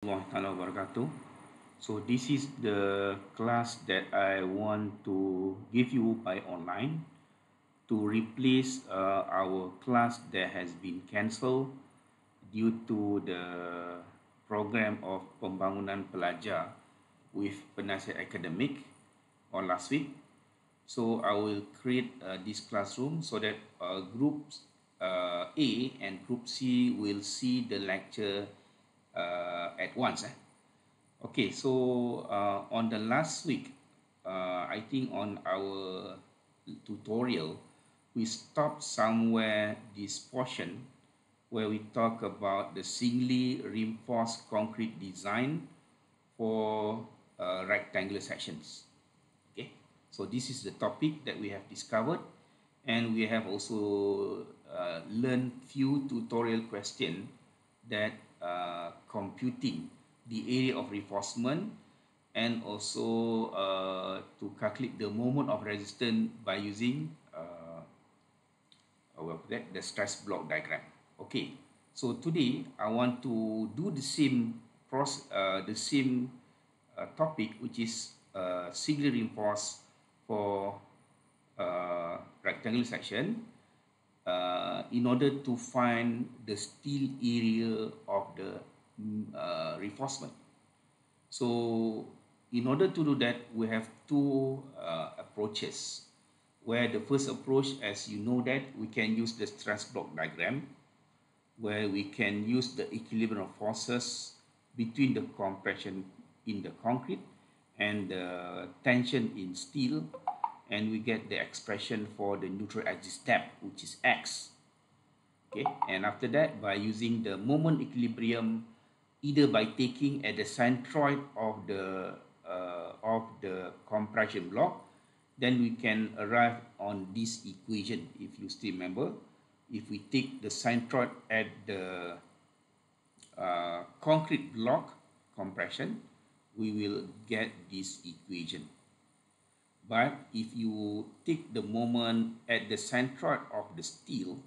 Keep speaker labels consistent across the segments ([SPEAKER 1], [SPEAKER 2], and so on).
[SPEAKER 1] Warahmatullahi wabarakatuh. So this is the class that I want to give you by online to replace our class that has been cancelled due to the program of pembangunan pelajar with penasihat akademik on last week. So I will create this classroom so that groups A and group C will see the lecture at once. Okay, so on the last week, I think on our tutorial, we stopped somewhere this portion where we talk about the singly reinforced concrete design for rectangular sections. Okay, so this is the topic that we have discovered, and we have also learned few tutorial question that computing the area of reinforcement and also to calculate the moment of resistance by using the stress block diagram. Okay, so today I want to do the same topic, which is singly reinforced for rectangular section in order to find the steel area of the reinforcement. So in order to do that, we have two approaches. Where the first approach, as you know, that we can use the stress block diagram, where we can use the equilibrium of forces between the compression in the concrete and the tension in steel, and we get the expression for the neutral axis depth, which is x. Okay, and after that, by using the moment equilibrium, either by taking at the centroid of the compression block, then we can arrive on this equation. If you still remember, if we take the centroid at the concrete block compression, we will get this equation. But if you take the moment at the centroid of the steel,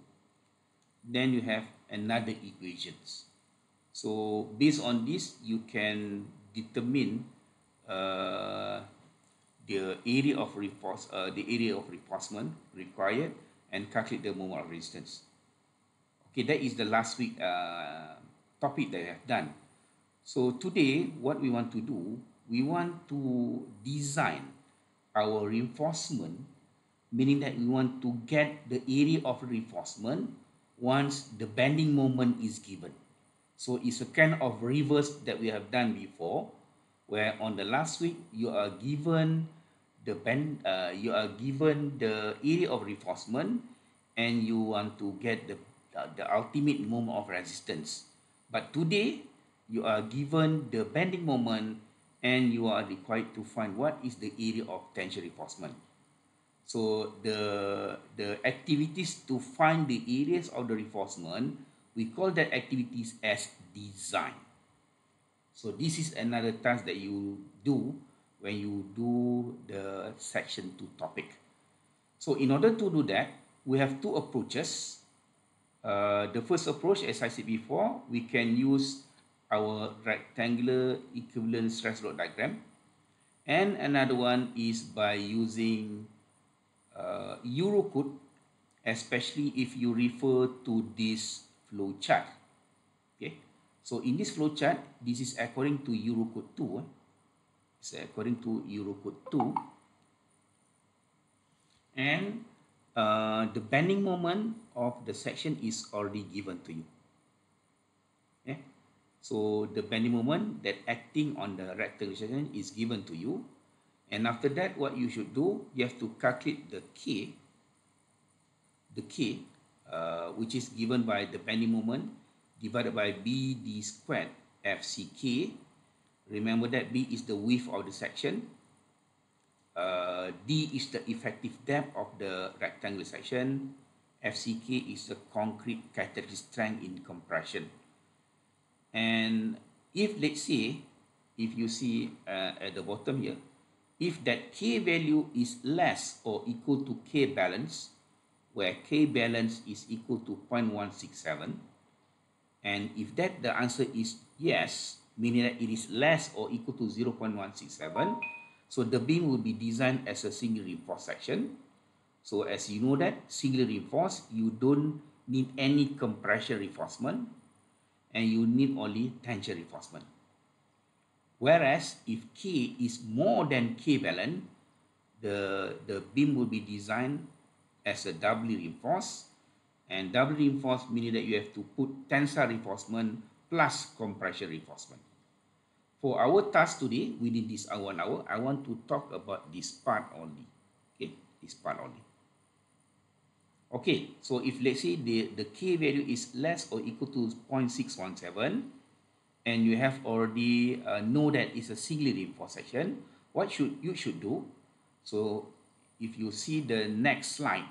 [SPEAKER 1] then you have another equations. So based on this, you can determine uh, the area of reinforcement required and calculate the moment of resistance. Okay, that is the last week topic that I have done. So today, what we want to do, we want to design our reinforcement, meaning that we want to get the area of reinforcement once the bending moment is given. So it's a kind of reverse that we have done before, where on the last week you are given you are given the area of reinforcement, and you want to get the ultimate moment of resistance. But today you are given the bending moment, and you are required to find what is the area of tension reinforcement. So the activities to find the areas of the reinforcement, we call that activities as design. So this is another task that you do when you do the section 2 topic. So in order to do that, we have two approaches. The first approach, as I said before, we can use our rectangular equivalent stress load diagram. And another one is by using Eurocode, especially if you refer to this flow chart. Okay, so in this flow chart, this is according to Eurocode 2. It's according to Eurocode 2. And the bending moment of the section is already given to you. Okay, so the bending moment that acting on the rectangular section is given to you. And after that, what you should do, you have to calculate the K, which is given by the bending moment divided by BD squared FCK. Remember that B is the width of the section, D is the effective depth of the rectangular section, FCK is the concrete kinetic strength in compression. And if, let's say, if you see at the bottom here, if that K value is less or equal to K balance, where K balance is equal to 0.167, and if that the answer is yes, meaning that it is less or equal to 0.167. So the beam will be designed as a single reinforced section. So as you know that single reinforced, you don't need any compression reinforcement and you need only tension reinforcement. Whereas if K is more than K valent, the beam will be designed as a doubly reinforced, and doubly reinforced meaning that you have to put tensile reinforcement plus compression reinforcement. For our task today, within this 1 hour, I want to talk about this part only. Okay, this part only. Okay, so if let's say the K value is less or equal to 0.617, and you have already know that it's a single reinforced section, what you should do? So if you see the next slide,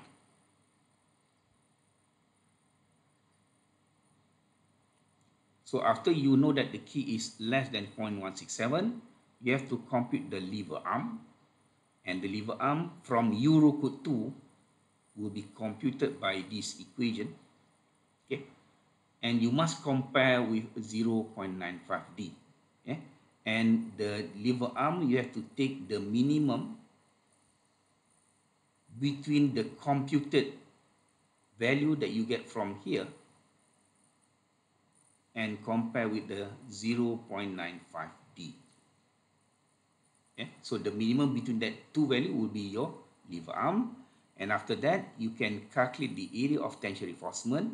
[SPEAKER 1] so after you know that the K is less than 0.167, you have to compute the lever arm, and the lever arm from Eurocode 2 will be computed by this equation. Okay, and you must compare with 0.95D. Okay? And the lever arm, you have to take the minimum between the computed value that you get from here and compare with the 0.95D. Okay? So the minimum between that two values will be your lever arm, and after that you can calculate the area of tension reinforcement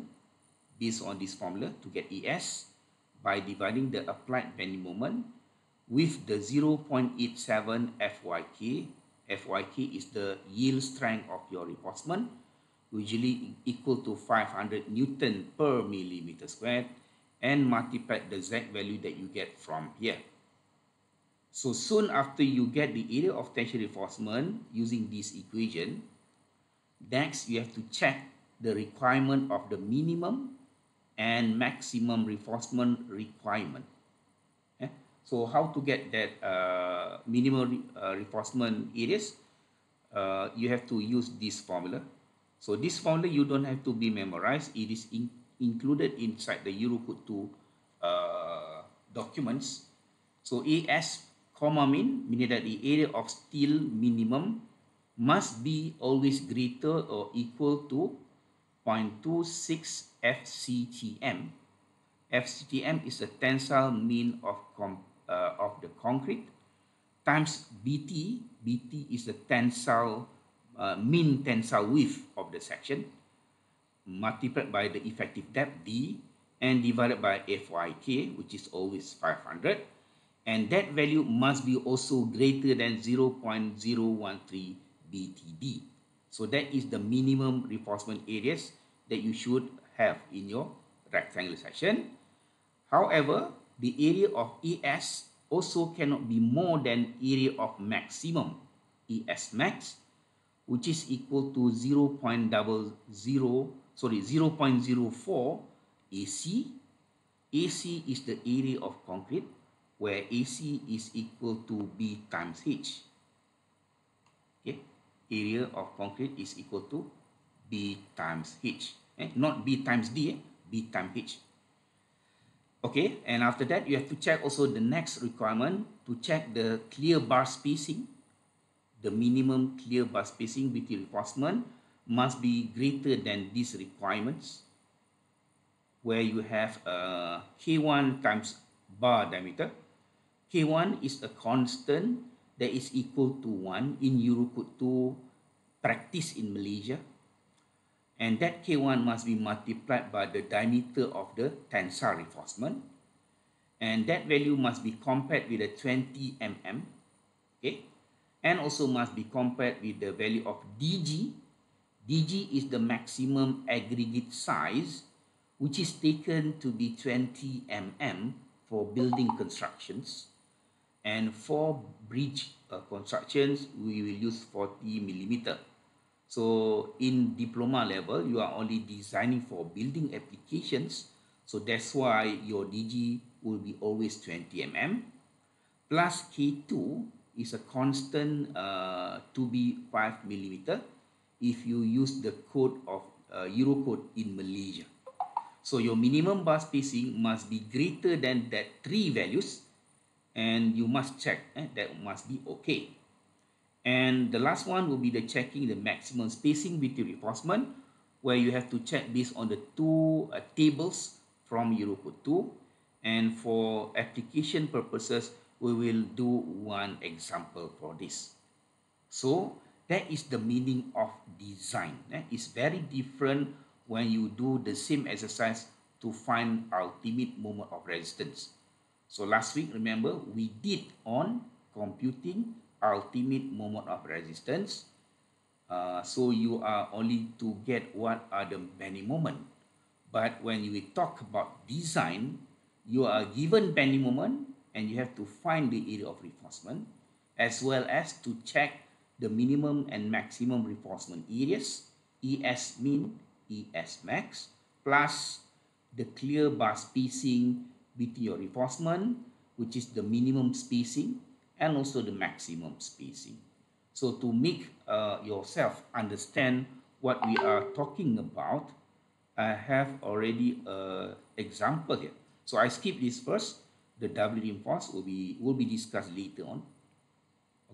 [SPEAKER 1] based on this formula to get ES by dividing the applied bending moment with the 0.87 FYK. FYK is the yield strength of your reinforcement, usually equal to 500 Newton per millimeter squared, and multiply the Z value that you get from here. So soon after you get the area of tension reinforcement using this equation, next you have to check the requirement of the minimum and maximum reinforcement requirement. Okay? So how to get that minimum reinforcement areas? You have to use this formula. So this formula you don't have to be memorized. It is included inside the Eurocode 2 documents. So AS comma min, meaning that the area of steel minimum must be always greater or equal to 0.26 FCTM. FCTM is the tensile mean of the concrete times BT. BT is the tensile mean tensile width of the section multiplied by the effective depth D and divided by FYK, which is always 500, and that value must be also greater than 0.013 BTD. So that is the minimum reinforcement areas that you should have in your rectangular section. However, the area of ES also cannot be more than area of maximum, ES max, which is equal to 0.04 AC. AC is the area of concrete, where AC is equal to B times H. Okay, area of concrete is equal to B times H. Not B times D, B times H. Okay, and after that, you have to check also the next requirement to check the clear bar spacing. The minimum clear bar spacing between reinforcement must be greater than these requirements, where you have K1 times bar diameter. K1 is a constant that is equal to 1 in Eurocode 2 practice in Malaysia. And that K1 must be multiplied by the diameter of the tensile reinforcement. And that value must be compared with the 20 mm. Okay? And also must be compared with the value of DG. DG is the maximum aggregate size, which is taken to be 20 mm for building constructions. And for bridge constructions, we will use 40 millimeter. So in diploma level, you are only designing for building applications. So that's why your DG will be always 20 mm. Plus K2 is a constant to be 5 millimeter if you use the code of Eurocode in Malaysia. So your minimum bar spacing must be greater than that 3 values, and you must check that must be okay. And the last one will be the checking the maximum spacing between reinforcement, where you have to check based on the two tables from Eurocode 2. And for application purposes, we will do one example for this. So that is the meaning of design. It's very different when you do the same exercise to find ultimate moment of resistance. So last week, remember, we did on computing ultimate moment of resistance. So you are only to get what are the bending moment. But when we talk about design, you are given bending moment and you have to find the area of reinforcement, as well as to check the minimum and maximum reinforcement areas, ES min, ES max, plus the clear bar spacing between your reinforcement, which is the minimum spacing, and also the maximum spacing. So to make yourself understand what we are talking about, I have already an example here. So I skip this first. The W reinforce will be discussed later on.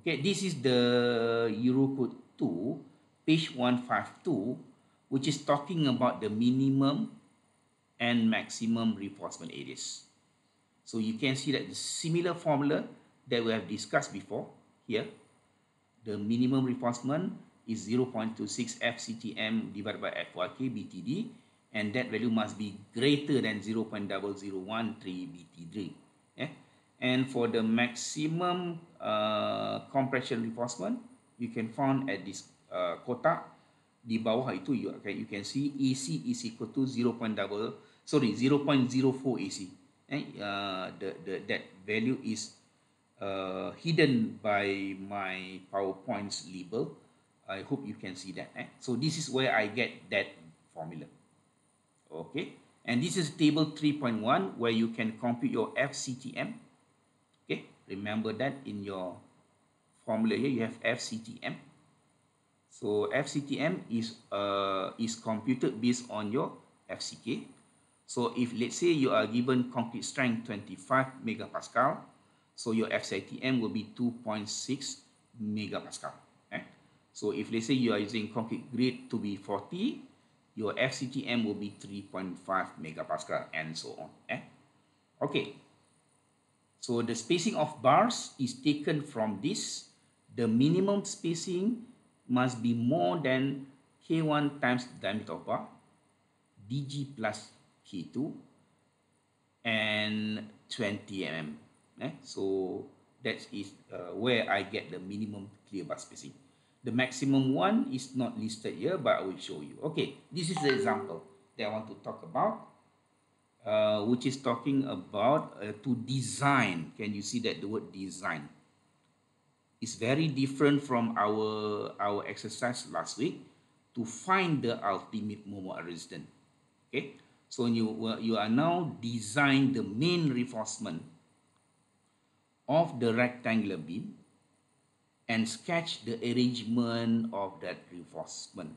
[SPEAKER 1] Okay, this is the Eurocode 2, page 152, which is talking about the minimum and maximum reinforcement areas. So you can see that the similar formula that we have discussed before here. The minimum reinforcement is 0.26 FCTM divided by FYK BTD, and that value must be greater than 0.0013 BT3. Yeah? And for the maximum compression reinforcement, you can find at this kotak di bawah itu you can see AC is equal to 0.04 AC. That value is hidden by my PowerPoint's label. I hope you can see that. So this is where I get that formula. Okay, and this is table 3.1 where you can compute your FCTM. Okay, remember that in your formula here you have FCTM. So FCTM is computed based on your FCK. So if let's say you are given concrete strength 25 megapascal, so your FCTM will be 2.6 megapascal. So if let's say you are using concrete grade to be 40, your FCTM will be 3.5 megapascal and so on. Okay. So the spacing of bars is taken from this. The minimum spacing must be more than K1 times the diameter of bar, DG plus K2, and 20 mm. So that is where I get the minimum clear bar spacing. The maximum one is not listed here, but I will show you. Okay, this is the example that I want to talk about, which is talking about to design. Can you see that the word design? It's very different from our exercise last week to find the ultimate moment of resistance. Okay, so you are now design the main reinforcement of the rectangular beam and sketch the arrangement of that reinforcement.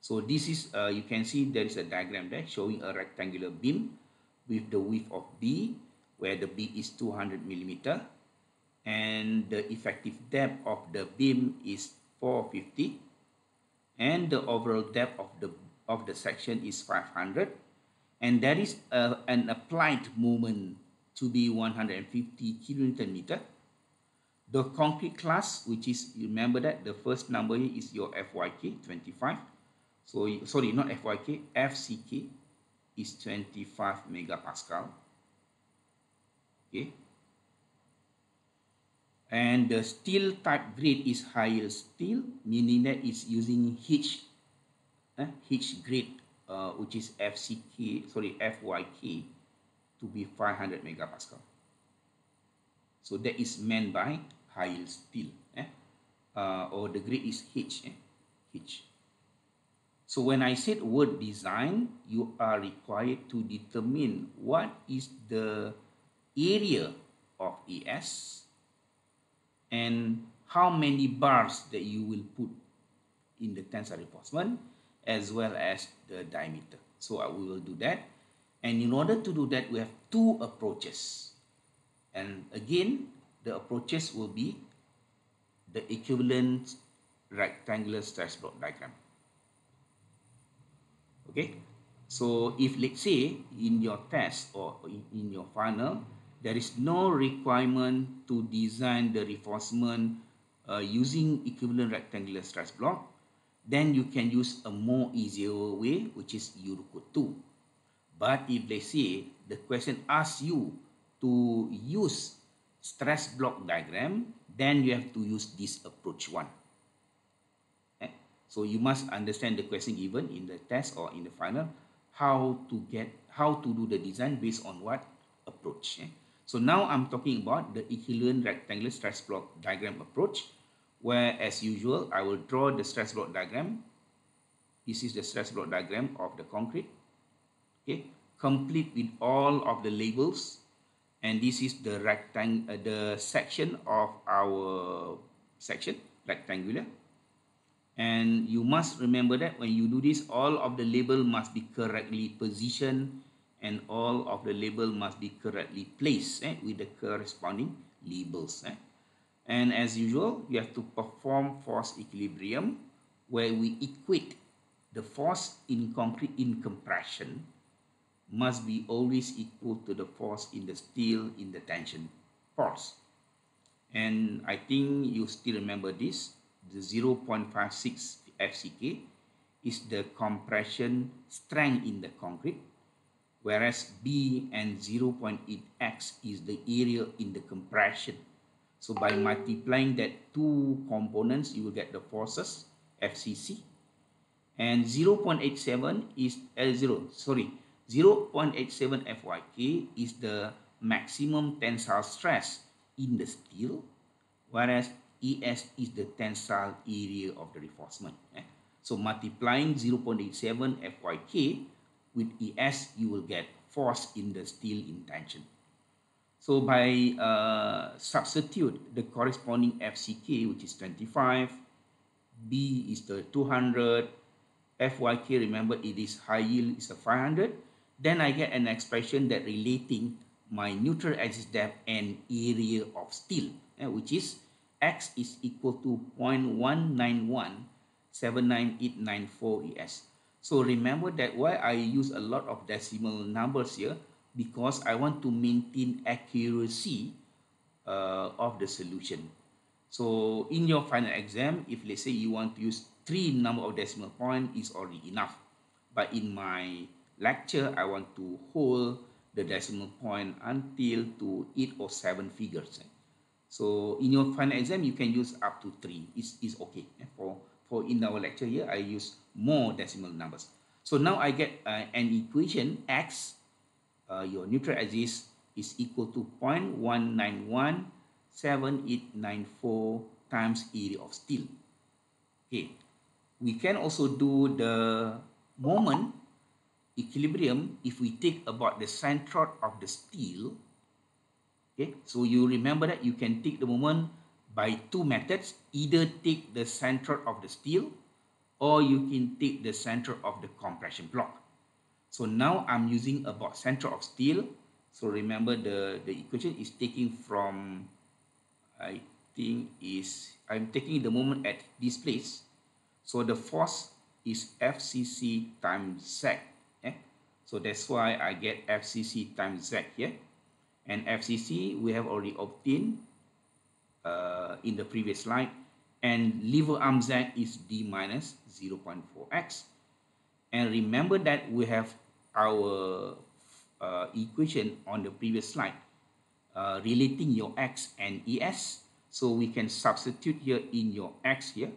[SPEAKER 1] So this is, you can see there is a diagram there showing a rectangular beam with the width of B, where the B is 200 millimeter, and the effective depth of the beam is 450, and the overall depth of the section is 500, and there is an applied moment to be 150 kilonewton meter. The concrete class, which is, remember that the first number here is your FYK 25. So sorry, not FYK, FCK is 25 megapascal. Okay. And the steel type grade is higher steel, meaning that it's using H grade, which is FYK to be 500 megapascal. So that is meant by high steel, or the grade is H. So when I said word design, you are required to determine what is the area of ES and how many bars that you will put in the tensile reinforcement, as well as the diameter. So we will do that. And in order to do that, we have two approaches. And again, the approaches will be the equivalent rectangular stress block diagram. Okay, so if let's say in your test or in your final, there is no requirement to design the reinforcement using equivalent rectangular stress block, then you can use a more easier way, which is Eurocode 2. But if they say the question asks you to use stress block diagram, then you have to use this approach 1. So you must understand the question given in the test or in the final, how to do the design based on what approach. So now I'm talking about the equivalent rectangular stress block diagram approach, where as usual, I will draw the stress block diagram. This is the stress block diagram of the concrete. Okay, complete with all of the labels, and this is the the section of our section, rectangular. And you must remember that when you do this, all of the label must be correctly positioned and all of the label must be correctly placed with the corresponding labels. And as usual, you have to perform force equilibrium, where we equate the force in concrete in compression must be always equal to the force in the steel in the tension force. And I think you still remember this. The 0.56 FCK is the compression strength in the concrete, whereas B and 0.8x is the area in the compression. So by multiplying that two components, you will get the forces, FCC. And 0.87 is 0.87 FYK is the maximum tensile stress in the steel, whereas ES is the tensile area of the reinforcement. So multiplying 0.87 FYK with ES, you will get force in the steel in tension. So by substitute the corresponding FCK, which is 25, B is the 200, FYK, remember it is high yield, is a 500, then I get an expression that relating my neutral axis depth and area of steel, which is X is equal to 0.191799894 ES. So remember that why I use a lot of decimal numbers here, because I want to maintain accuracy of the solution. So in your final exam, if let's say you want to use 3 number of decimal point, is already enough. But in my lecture, I want to hold the decimal point until to 8 or 7 figures. So in your final exam, you can use up to 3. Is okay. For in our lecture here, I use more decimal numbers. So now I get an equation X, your neutral axis, is equal to 0.1917894 times area of steel. Okay, we can also do the moment equilibrium if we take about the centroid of the steel. Okay, so you remember that you can take the moment by 2 methods. Either take the centroid of the steel, or you can take the center of the compression block. So now I'm using about center of steel. So remember the equation is taking from, I think is, I'm taking the moment at this place. So the force is FCC times Z. So that's why I get FCC times Z here. And FCC we have already obtained in the previous slide. And lever arm Z is D minus 0.4x. And remember that we have our equation on the previous slide relating your X and ES. So we can substitute here in your X here.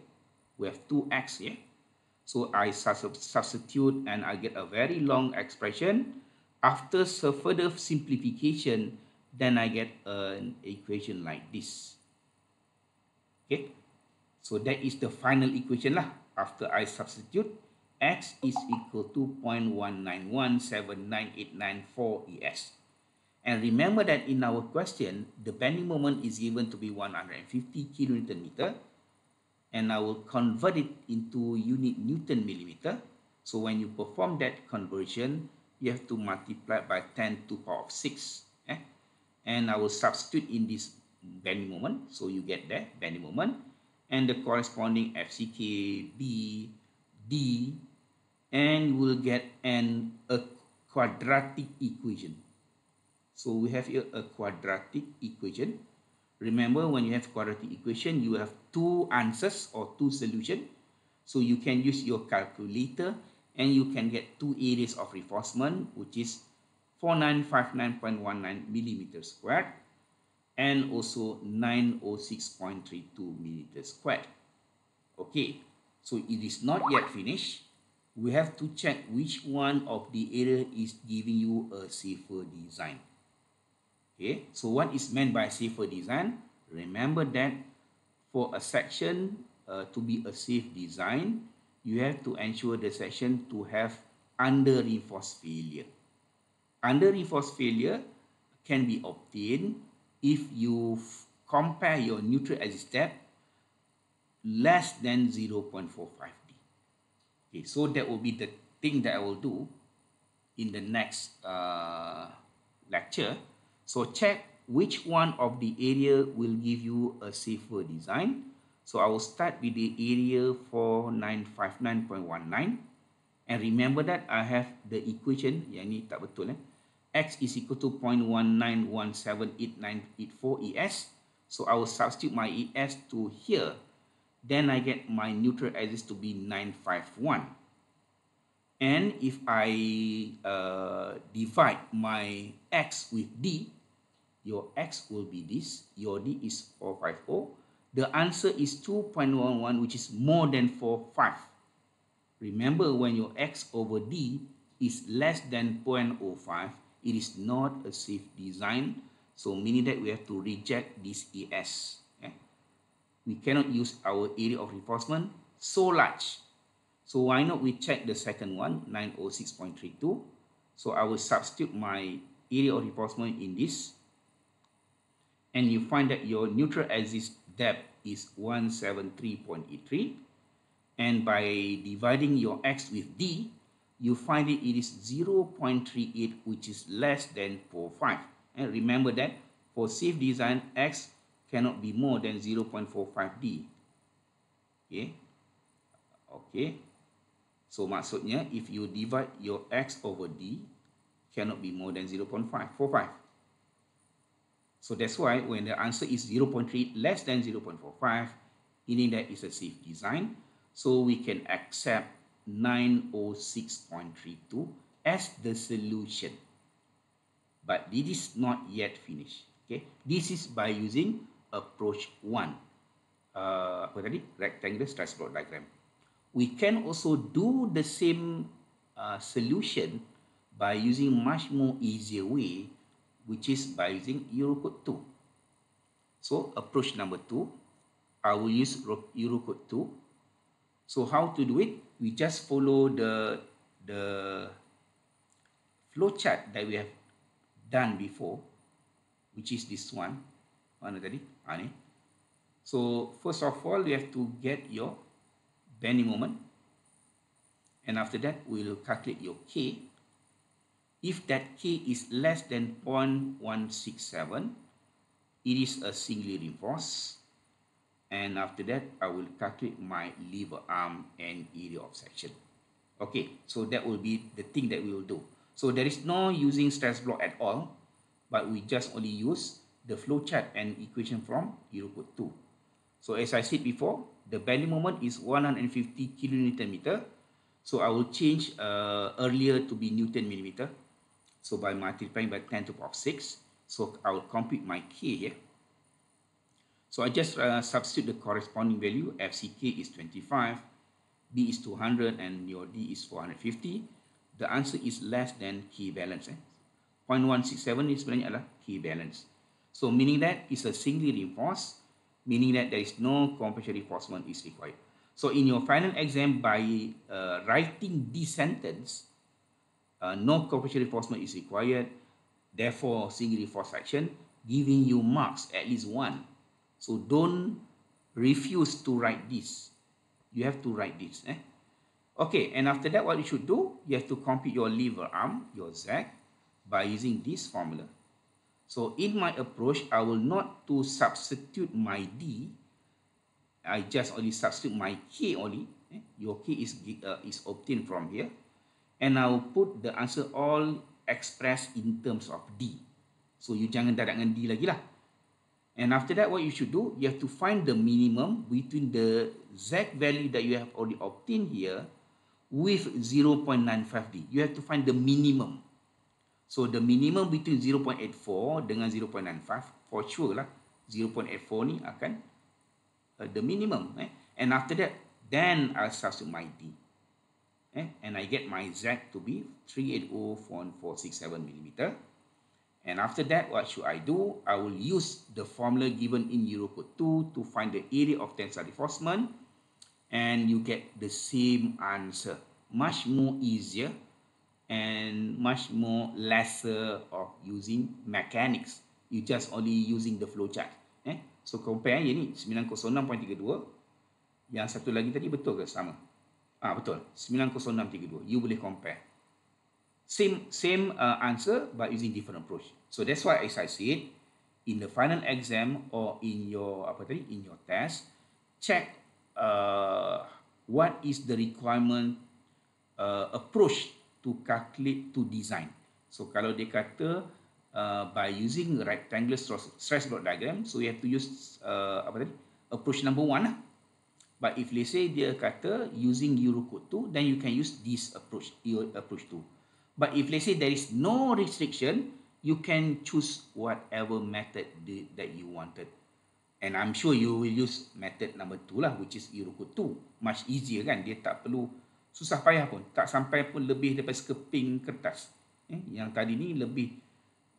[SPEAKER 1] We have 2x here. So I substitute and I get a very long expression. After further simplification, then I get an equation like this. Okay, so that is the final equation lah. After I substitute, X is equal to 0.191799894 ES. And remember that in our question, the bending moment is given to be 150 kilonewton meter. And I will convert it into unit Newton millimeter. So when you perform that conversion, you have to multiply by 10 to the power of 6. And I will substitute in this bending moment. So you get there, bending moment, and the corresponding FCK, B, D, and you will get a quadratic equation. So we have here a quadratic equation. Remember, when you have quadratic equation, you have two answers or two solutions. So you can use your calculator and you can get two areas of reinforcement, which is 4959.19 millimeters squared and also 906.32 millimeters squared. Okay, so it is not yet finished. We have to check which one of the area is giving you a safer design. Okay, so what is meant by safer design? Remember that for a section to be a safe design, you have to ensure the section to have under-reinforced failure. Under-reinforced failure can be obtained if you compare your neutral axis depth less than 0.45D. Okay, so that will be the thing that I will do in the next lecture. So check which one of the area will give you a safer design. So I will start with the area 4959.19. And remember that I have the equation, yang ni tak betul x is equal to 0.1917898 ES. So I will substitute my ES to here. Then I get my neutral axis to be 951. And if I divide my x with D, your x will be this, your D is 450. The answer is 2.11, which is more than 45. Remember, when your x over D is less than 0.05, it is not a safe design. So meaning that we have to reject this ES. We cannot use our area of reinforcement so large. So why not we check the second one, 906.32. So I will substitute my area of reinforcement in this. And you find that your neutral axis depth is 173.83. And by dividing your x with D, you find it is 0.38, which is less than 0.45. And remember that for safe design, x cannot be more than 0.45D. Okay. Okay. So maksudnya, if you divide your x over D, cannot be more than 0.45. So that's why when the answer is 0.3 less than 0.45, meaning that it's a safe design. So we can accept 906.32 as the solution. But this is not yet finished. Okay, this is by using approach 1. Apa tadi? Rectangular stress block diagram. We can also do the same solution by using much more easier way, which is by using Eurocode 2. So approach number 2, I will use Eurocode 2. So how to do it? We just follow the flow chart that we have done before, which is this one. Mana tadi? Ni. So first of all, we have to get your bending moment. And after that, we will calculate your K. If that K is less than 0.167, it is a singly reinforced. And after that, I will calculate my lever arm and area of section. Okay, so that will be the thing that we will do. So there is no using stress block at all, but we just only use the flow chart and equation from Eurocode 2. So as I said before, the bending moment is 150 kilonewton meter. So I will change earlier to be Newton millimeter. So by multiplying by 10 to the power of 6, so I will compute my K here. So I just substitute the corresponding value. FCK is 25, B is 200, and your D is 450. The answer is less than K balance. 0.167 is sebenarnya adalah K balance. So meaning that it's a singly reinforced, meaning that there is no compression reinforcement is required. So in your final exam, by writing this sentence, no compression reinforcement is required, therefore singly reinforced section, giving you marks at least 1. So don't refuse to write this. You have to write this. Okay, and after that, what you should do, you have to compute your lever arm, your Z, by using this formula. So in my approach, I will not to substitute my D. I just only substitute my K only. Your K is obtained from here. And I will put the answer all expressed in terms of D. So you jangan darat dengan D lagi lah. And after that, what you should do, you have to find the minimum between the Z value that you have already obtained here with 0.95D. You have to find the minimum. So the minimum between 0.84 dengan 0.95, for sure lah, 0.84 ni akan the minimum. And after that, then I'll substitute my D. And I get my Z to be 380.467 millimeter. And after that, what should I do? I will use the formula given in Eurocode 2 to find the area of tensile reinforcement, and you get the same answer. Much more easier and much more lesser of using mechanics. You just only using the flowchart. So compare yang ni 906.32. Yang satu lagi tadi betul ke sama? Betul. 90632. You boleh compare. Same answer but using different approach. So that's why, as I said, in the final exam or in your test, check what is the requirement approach to calculate, to design. So kalau dia kata by using rectangular stress block diagram, so you have to use approach number 1 lah. But if let's say dia kata using Eurocode 2, then you can use this approach 2. But if let's say there is no restriction, you can choose whatever method that you wanted. And I'm sure you will use method number 2 lah, which is Eurocode 2. Much easier kan, dia tak perlu susah payah pun. Tak sampai pun lebih daripada sekeping kertas. Yang tadi ni lebih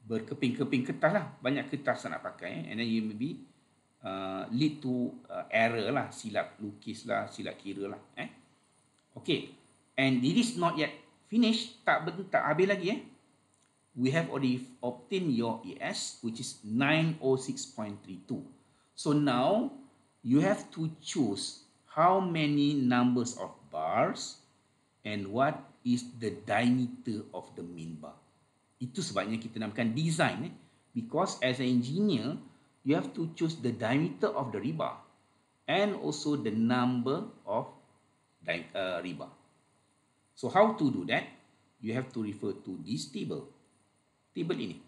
[SPEAKER 1] berkeping-keping kertas lah. Banyak kertas nak pakai. And then you maybe lead to error lah. Silap lukis lah, silap kira lah. Okay. And it is not yet finished, tak habis lagi. We have already obtained your ES, which is 906.32. So now you have to choose how many numbers of bars and what is the diameter of the main bar. Itu sebabnya kita namakan design, because as an engineer you have to choose the diameter of the rebar and also the number of rebar. So how to do that? You have to refer to this table ini.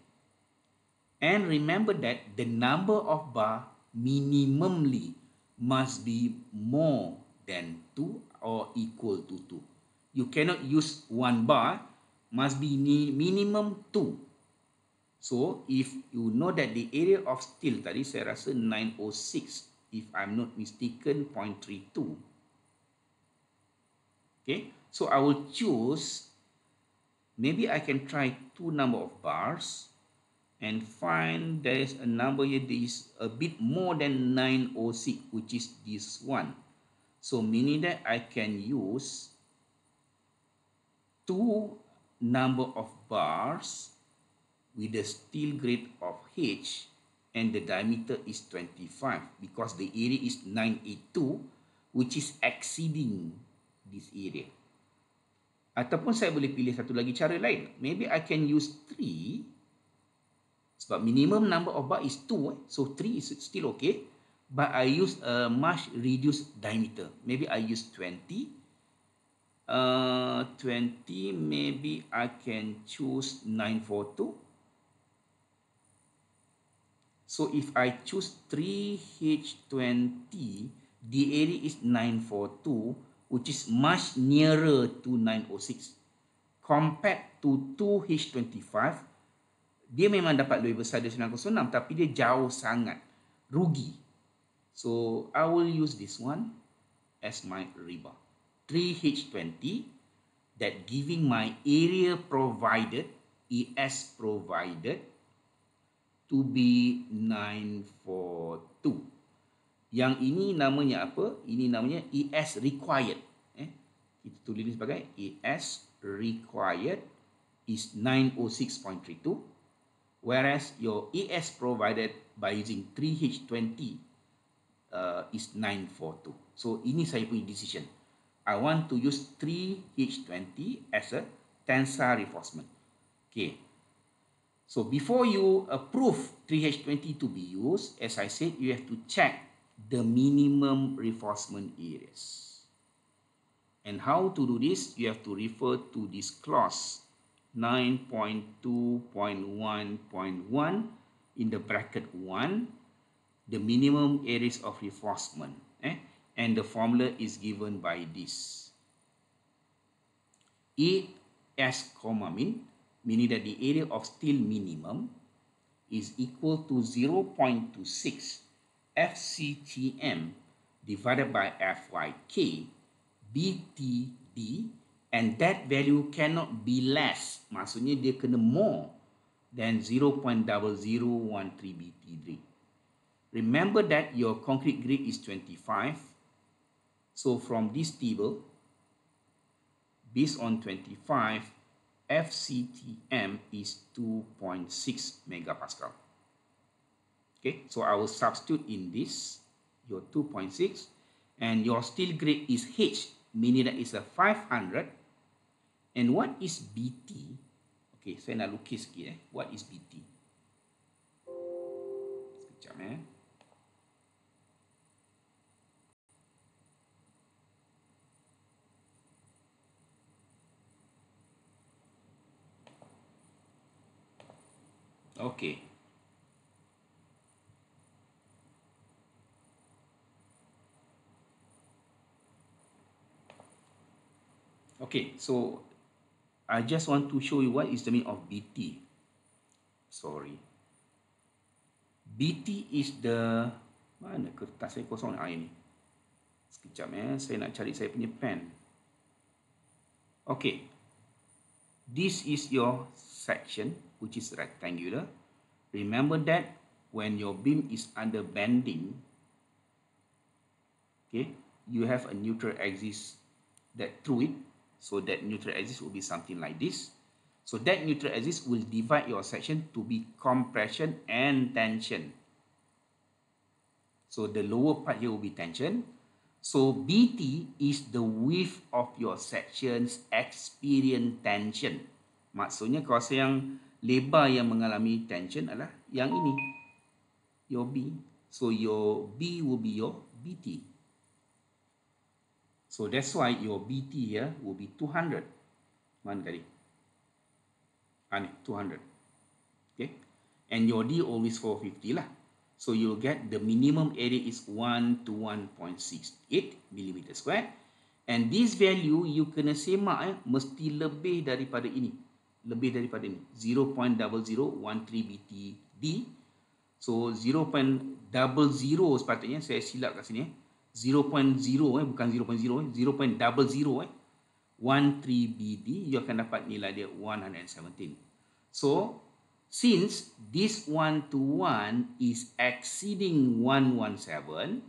[SPEAKER 1] And remember that the number of bar minimally must be more than 2 or equal to 2. You cannot use 1 bar, must be minimum 2. So if you know that the area of steel tadi saya rasa 906, if I'm not mistaken, 0.32. Okay. So I will choose, maybe I can try 2 number of bars and find there is a number here that is a bit more than 906, which is this one. So meaning that I can use 2 number of bars with the steel grade of H and the diameter is 25 because the area is 982, which is exceeding this area. Ataupun saya boleh pilih satu lagi cara lain. Maybe I can use 3. Sebab minimum number of bar is 2. So 3 is still okay. But I use a much reduced diameter. Maybe I use 20. 20, maybe I can choose 942. So if I choose 3H20, the area is 942. Which is much nearer to 906 compared to 2H25. Dia memang dapat lebih besar dari 906, tapi dia jauh sangat, rugi. So I will use this one as my rebar, 3H20, that giving my area provided, ES provided, to be 942. Yang ini namanya apa? Ini namanya ES required. Kita tulis sebagai ES required is 906.32, whereas your ES provided by using 3H20 is 942. So ini saya punya decision. I want to use 3H20 as a tensile reinforcement. Okay. So before you approve 3H20 to be used, as I said, you have to check the minimum reinforcement areas. And how to do this? You have to refer to this clause 9.2.1.1 in the bracket 1, the minimum areas of reinforcement. And the formula is given by this. AS comma min, meaning that the area of steel minimum is equal to 0.26 FCTM divided by FYK BTD, and that value cannot be less. Maksudnya dia kena more than 0.0013 BT3. Remember that your concrete grade is 25. So from this table, based on 25, FCTM is 2.6 megapascal. Okay, so I will substitute in this, your 2.6, and your steel grade is H, meaning that it's a 500. And what is BT? Okay, saya nak lukis sikit. What is BT? Sekejap Okay. Okay, so I just want to show you what is the meaning of BT. Sorry. BT is the... Mana kertas saya kosong ni? Sekejap saya nak cari saya punya pen. Okay. This is your section, which is rectangular. Remember that when your beam is under bending, okay, you have a neutral axis that through it. So that neutral axis will be something like this. So that neutral axis will divide your section to be compression and tension. So the lower part here will be tension. So BT is the width of your section's experience tension. Maksudnya kawasan yang lebar yang mengalami tension adalah yang ini, your B. So your B will be your BT. So that's why your BT here will be 200. Mana tadi? Ni 200. Okay. And your D always 450 lah. So you'll get the minimum area is 1 to 1.68 millimeter square. And this value you kena semak mesti lebih daripada ini. Lebih daripada ini. 0.0013 BTD. So 0.00 sepatutnya, saya silap kat sini 0.0 bukan 0.0 0.00 13 BD, you akan dapat nilai dia 117. So since this 1 to 1 is exceeding 117,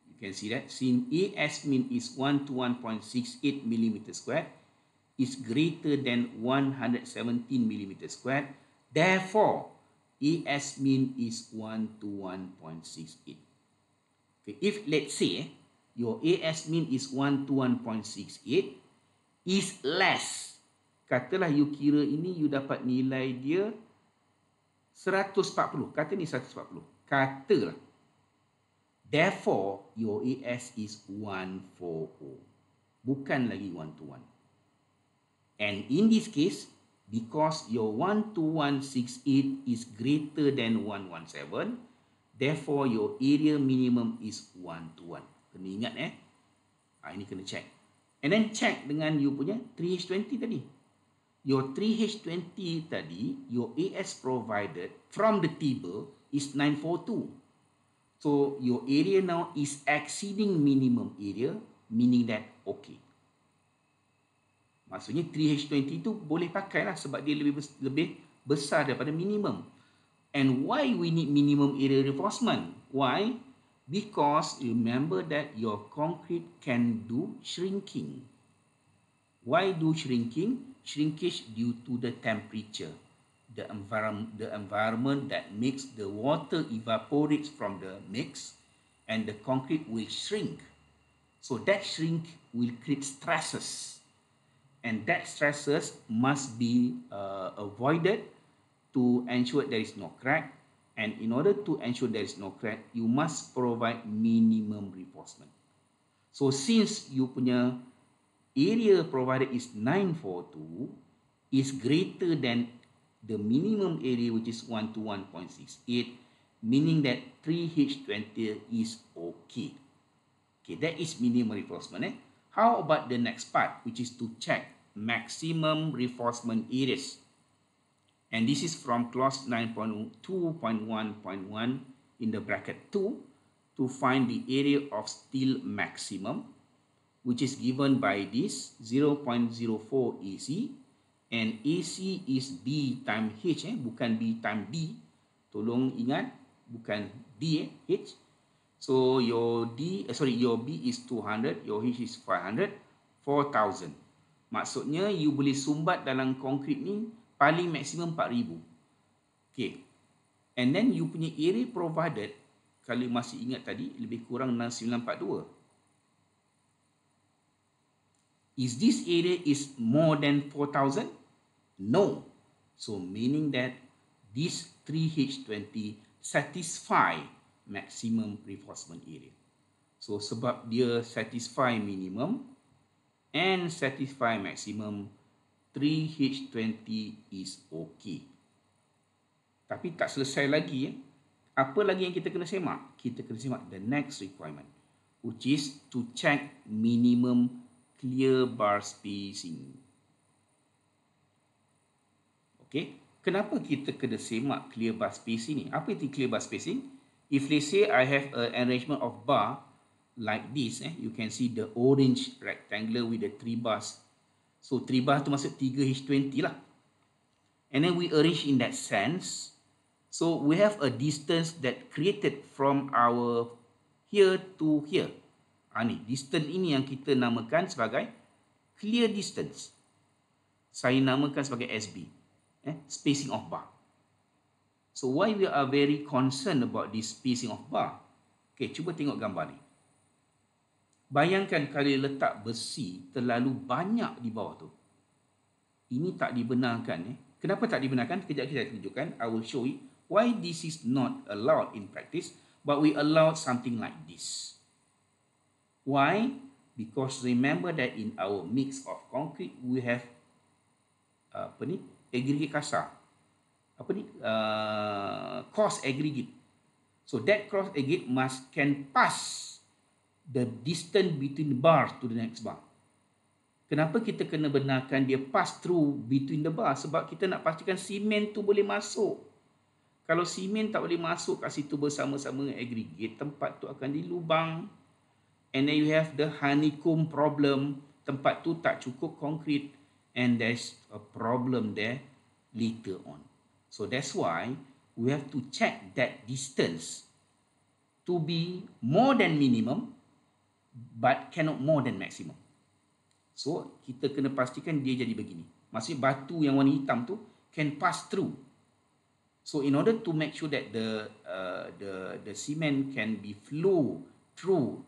[SPEAKER 1] you can see that since AS min is 1 to 1.68 millimeter square is greater than 117 millimeter square, therefore AS min is 1 to 1.68. Okay, if let's say your AS min is 1 to 1.68 is less, katalah you kira ini you dapat nilai dia 140, kata ni 140, katalah, therefore your AS is 140, bukan lagi 1 to 1. And in this case, because your 1 to 168 is greater than 117, therefore your area minimum is 1 to 1. Kena ingat ini kena check. And then check dengan you punya 3H20 tadi. Your 3H20 tadi, your AS provided from the table is 942. So your area now is exceeding minimum area, meaning that okay. Maksudnya 3H20 itu boleh pakai lah sebab dia lebih besar daripada minimum. And why we need minimum area reinforcement? Why? Because remember that your concrete can do shrinking. Why do shrinking? Shrinkage due to the temperature. The environment that makes the water evaporates from the mix and the concrete will shrink. So that shrink will create stresses, and that stresses must be avoided to ensure there is no crack. And in order to ensure there is no crack, you must provide minimum reinforcement. So since you punya area provided is 942 is greater than the minimum area, which is 1 to 1.68, meaning that 3H20 is okay. Okay, that is minimum reinforcement. How about the next part, which is to check maximum reinforcement areas? And this is from clause 9.2.1.1 in the bracket 2 to find the area of steel maximum, which is given by this 0.04 AC, and AC is B times H, bukan B times D. Tolong ingat, bukan D, H. So your your B is 200, your H is 500, 4,000. Maksudnya you boleh sumbat dalam konkrit ni paling maksimum 4,000. Okay. And then you punya area provided, kalau masih ingat tadi, lebih kurang 6942. Is this area is more than 4,000? No. So meaning that this 3H20 satisfy maximum reinforcement area. So sebab dia satisfy minimum and satisfy maximum, 3H20 is okay. Tapi tak selesai lagi. Apa lagi yang kita kena semak? Kita kena semak the next requirement, which is to check minimum clear bar spacing. Okay, kenapa kita kena semak clear bar spacing ni? Apa itu clear bar spacing? If let's say I have an arrangement of bar like this, you can see the orange rectangular with the 3 bars. So 3 bars tu maksud 3H20 lah. And then we arrange in that sense. So we have a distance that created from our here to here. Ni distance ini yang kita namakan sebagai clear distance. Saya namakan sebagai SB, spacing of bar. So why we are very concerned about this spacing of bar? Okay, cuba tengok gambar ni. Bayangkan kalau letak besi terlalu banyak di bawah tu. Ini tak dibenarkan. Kenapa tak dibenarkan? Kejap kita tunjukkan. I will show you why this is not allowed in practice, but we allow something like this. Why? Because remember that in our mix of concrete, we have aggregate kasar. Cross aggregate. So that cross aggregate can pass the distance between the bar to the next bar. Kenapa kita kena benarkan dia pass through between the bar? Sebab kita nak pastikan simen tu boleh masuk. Kalau simen tak boleh masuk kat situ bersama-sama dengan aggregate, tempat tu akan dilubang. And then you have the honeycomb problem. Tempat tu tak cukup konkrit. And there's a problem there later on. So that's why we have to check that distance to be more than minimum, but cannot more than maximum. So kita kena pastikan dia jadi begini. Maksudnya batu yang warna hitam tu can pass through. So in order to make sure that the cement can be flow through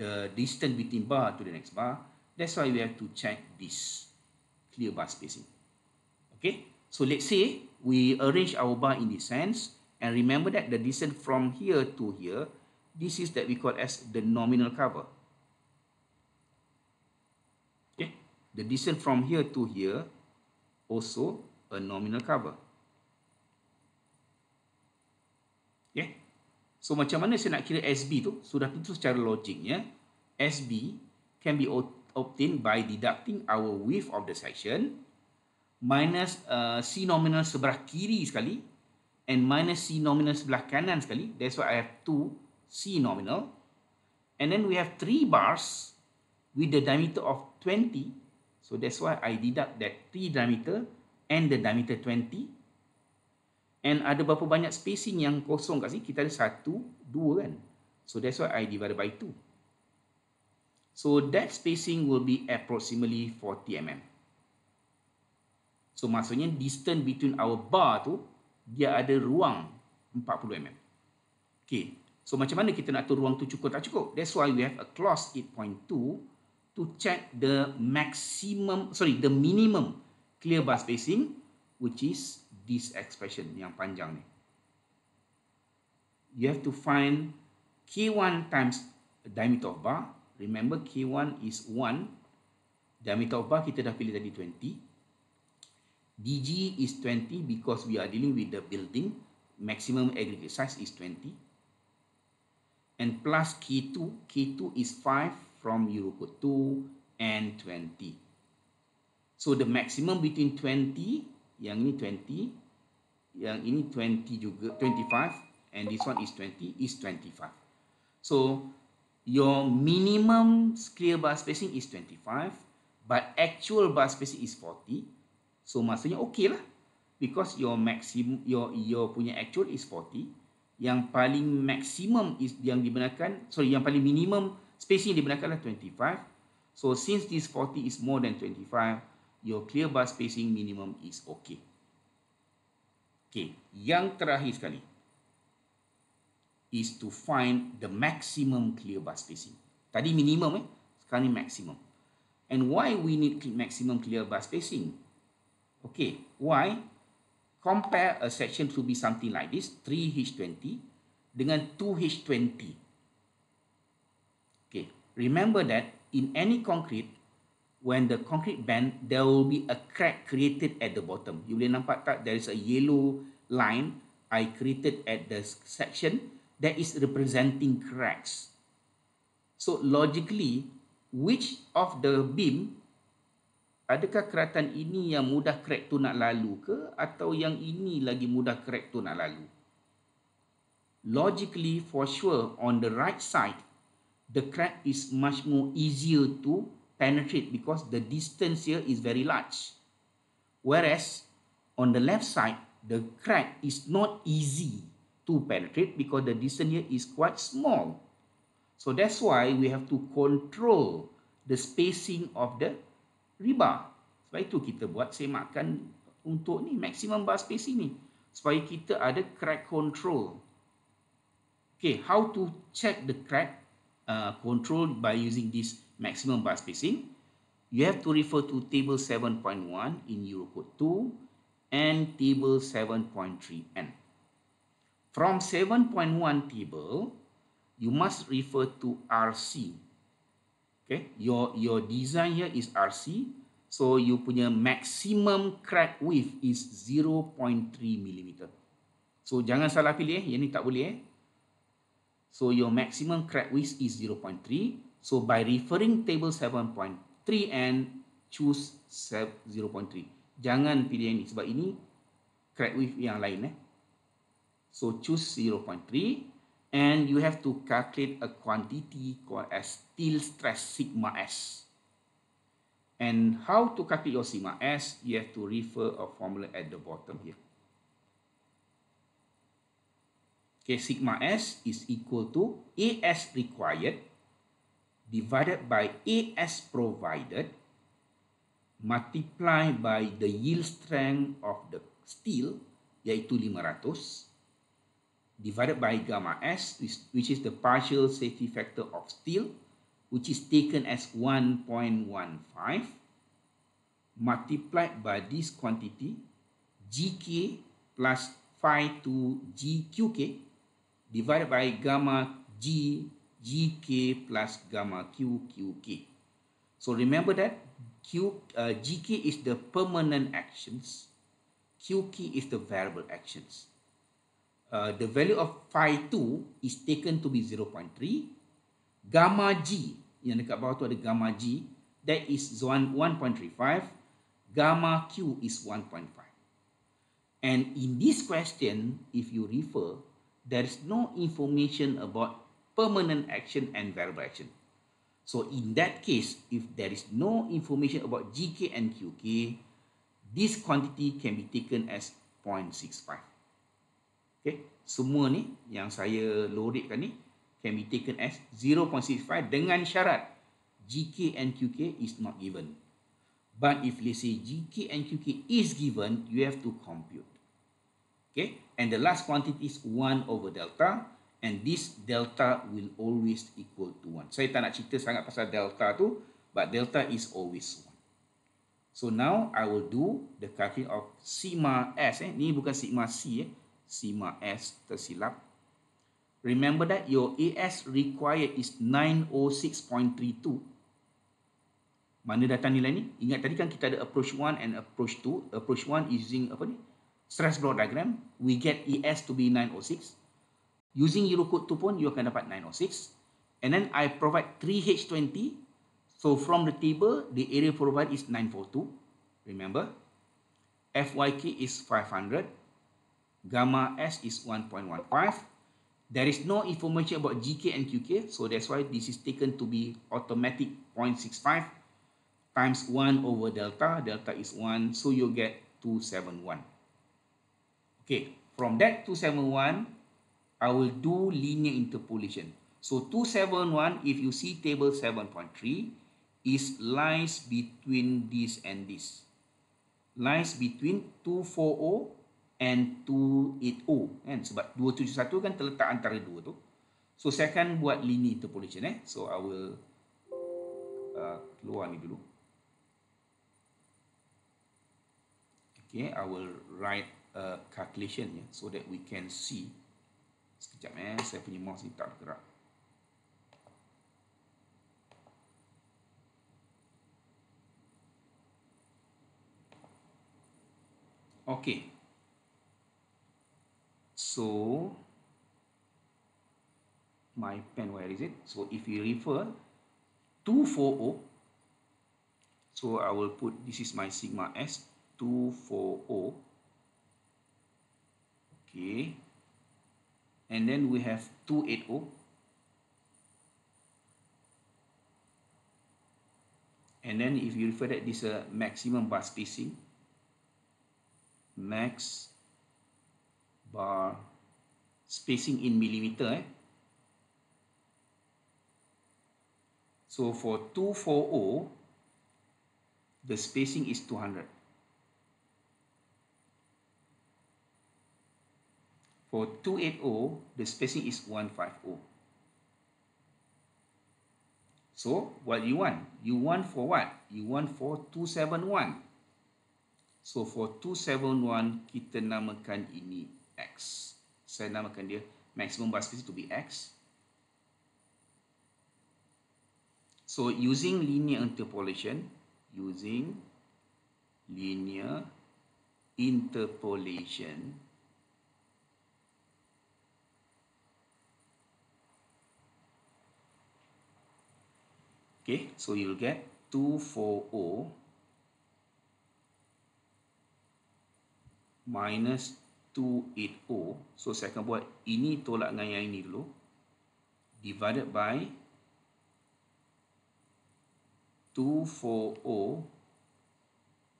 [SPEAKER 1] the distance between bar to the next bar, that's why we have to check this clear bar spacing. Okay, so let's say we arrange our bar in this sense, and remember that the distance from here to here, this is that we call as the nominal cover. Okay, the distance from here to here also a nominal cover. Okay, so macam mana saya nak kira SB tu? Sudah tentu secara logiknya SB can be obtained by deducting our width of the section minus C nominal sebelah kiri sekali and minus C nominal sebelah kanan sekali. That's why I have 2 C nominal. And then we have 3 bars with the diameter of 20. So that's why I deduct that 3 diameter and the diameter 20. And ada berapa banyak spacing yang kosong kat sini? Kita ada 1, 2 kan? So that's why I divided by 2. So that spacing will be approximately 40 mm. So maksudnya distance between our bar tu, dia ada ruang 40 mm. Okay. So macam mana kita nak tahu ruang tu cukup tak cukup? That's why we have a clause 8.2 to check the minimum clear bar spacing, which is this expression yang panjang ni. You have to find K1 times diameter of bar. Remember K1 is 1. Diameter of bar kita dah pilih tadi 20. DG is 20 because we are dealing with the building. Maximum aggregate size is 20. And plus K2. K2 is 5 from Eurocode 2 and 20. So the maximum between 20, yang ini 20, yang ini 20 juga, 25. And this one is 20, is 25. So, your minimum clear bar spacing is 25, but actual bar spacing is 40. So, maksudnya okay lah. Because your maximum, your punya actual is 40. Yang paling maximum is yang dibenarkan, yang paling minimum spacing yang dibenarkan adalah 25. So, since this 40 is more than 25, your clear bar spacing minimum is okay. Okay, yang terakhir sekali is to find the maximum clear bar spacing. Tadi minimum, sekarang ni maximum. And why we need maximum clear bar spacing? Okay, why? Compare a section to be something like this, 3H20 dengan 2H20. Okay, remember that in any concrete, when the concrete bend, there will be a crack created at the bottom. You boleh nampak tak? There is a yellow line I created at the section that is representing cracks. So logically, which of the beam, adakah keratan ini yang mudah crack tu nak lalu ke, atau yang ini lagi mudah crack tu nak lalu? Logically, for sure, on the right side, the crack is much more easier to penetrate because the distance here is very large. Whereas, on the left side, the crack is not easy to penetrate because the distance here is quite small. So that's why we have to control the spacing of the rebar. Sebab itu kita buat semakan untuk ni maximum bar spacing ni, supaya kita ada crack control. Okay, how to check the crack control by using this maximum bar spacing? You have to refer to table 7.1 in Eurocode 2 and table 7.3n. From 7.1 table, you must refer to RC. Okay, your design here is RC, so you punya maximum crack width is 0.3 mm. So jangan salah pilih, yang ni tak boleh. So your maximum crack width is 0.3. So by referring table 7.3 and choose 0.3. Jangan pilih yang ni sebab ini crack width yang lain. So choose 0.3 and you have to calculate a quantity called as steel stress sigma S. And how to calculate your sigma S? You have to refer a formula at the bottom here. Okay, sigma S is equal to AS required divided by AS provided multiplied by the yield strength of the steel, iaitu 500, divided by gamma S, which is the partial safety factor of steel, which is taken as 1.15, multiplied by this quantity, GK plus phi 2 GQK, divided by gamma G, GK plus gamma Q, QK. So remember that GK is the permanent actions, QK is the variable actions. The value of phi 2 is taken to be 0.3. Gamma G, yang dekat bawah tu ada gamma G, that is 1.35. Gamma Q is 1.5. And in this question, if you refer, there is no information about permanent action and variable action. So in that case, if there is no information about GK and QK, this quantity can be taken as 0.65. Okay, semua ni yang saya loadkan ni can be taken as 0.65 dengan syarat GK and QK is not given. But if let's say GK and QK is given, you have to compute. Okay, and the last quantity is 1 over delta, and this delta will always equal to 1. Saya tak nak cerita sangat pasal delta tu, but delta is always 1. So now I will do the calculation of sigma S. Ni bukan sigma C. Sigma S, tersilap. Remember that your AS required is 906.32. Mana datang nilai ni? Ingat tadi kan kita ada approach 1 and approach 2. Approach 1 is using apa ni? Stress block diagram. We get ES to be 906. Using Eurocode 2 pun you akan dapat 906. And then I provide 3H20. So from the table, the area provided is 942. Remember? FYK is 500. Gamma S is 1.15. There is no information about GK and QK. So that's why this is taken to be automatic 0.65 times 1 over delta. Delta is 1. So you get 271. Okay. From that 271, I will do linear interpolation. So 271, if you see table 7.3, is lies between this and this. Lies between 240 and 280. Kan? Sebab 271 kan terletak antara dua tu. So saya akan buat linear interpolation. So I will keluar ni dulu. Okay, I will write a calculation so that we can see. Sekejap saya punya mouse ni tak bergerak. Okay. So my pen, where is it? So if you refer 240, so I will put, this is my sigma S, 240. Okay. And then we have 280. And then if you refer that this is a maximum bar spacing, max bar spacing in millimeter. So for 240, the spacing is 200. For 280, the spacing is 150. So what you want? You want for what? You want for 271. So for 271, kita namakan ini X. Saya namakan dia maximum bar spacing to be X. So using linear interpolation, okay, so you'll get 240 minus 280. So saya akan buat ini tolak dengan yang ini dulu. Divided by 240.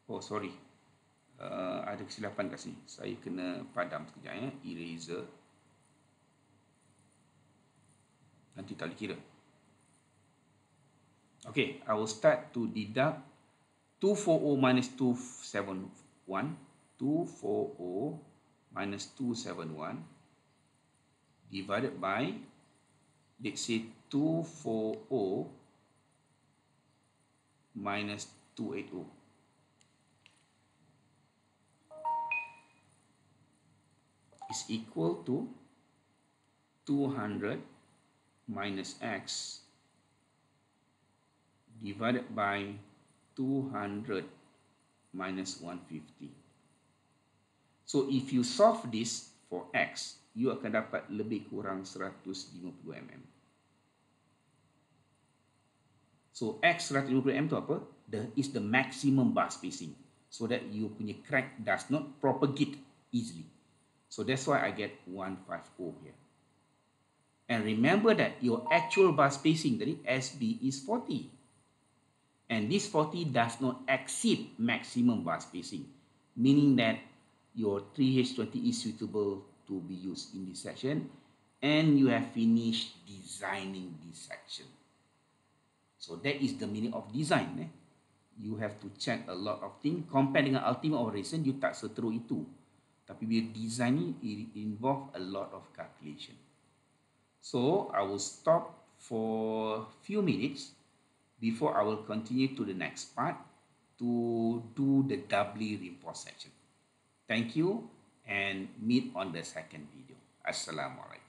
[SPEAKER 1] Oh sorry, ada kesilapan kat sini. Saya kena padam sekejap eraser. Nanti tak boleh kira. Okay, I will start to deduct 240 minus 271. 240 minus 271 divided by, let's say, 240 minus 280. Is equal to 200 minus X divided by 200 minus 150. So if you solve this for X, you akan dapat lebih kurang 150 mm. So X 150 mm tu apa? Is the maximum bar spacing, so that you punya crack does not propagate easily. So that's why I get 150 here. And remember that your actual bar spacing tadi, SB, is 40. And this 40 does not exceed maximum bar spacing, meaning that your 3H20 is suitable to be used in this section, and you have finished designing this section. So that is the meaning of design. You have to check a lot of things. Compare dengan ultimate operation, you tak seteruk itu. Tapi bila design ni, it involve a lot of calculation. So I will stop for few minutes before I will continue to the next part to do the doubly reinforced section. Thank you and meet on the second video. Assalamualaikum.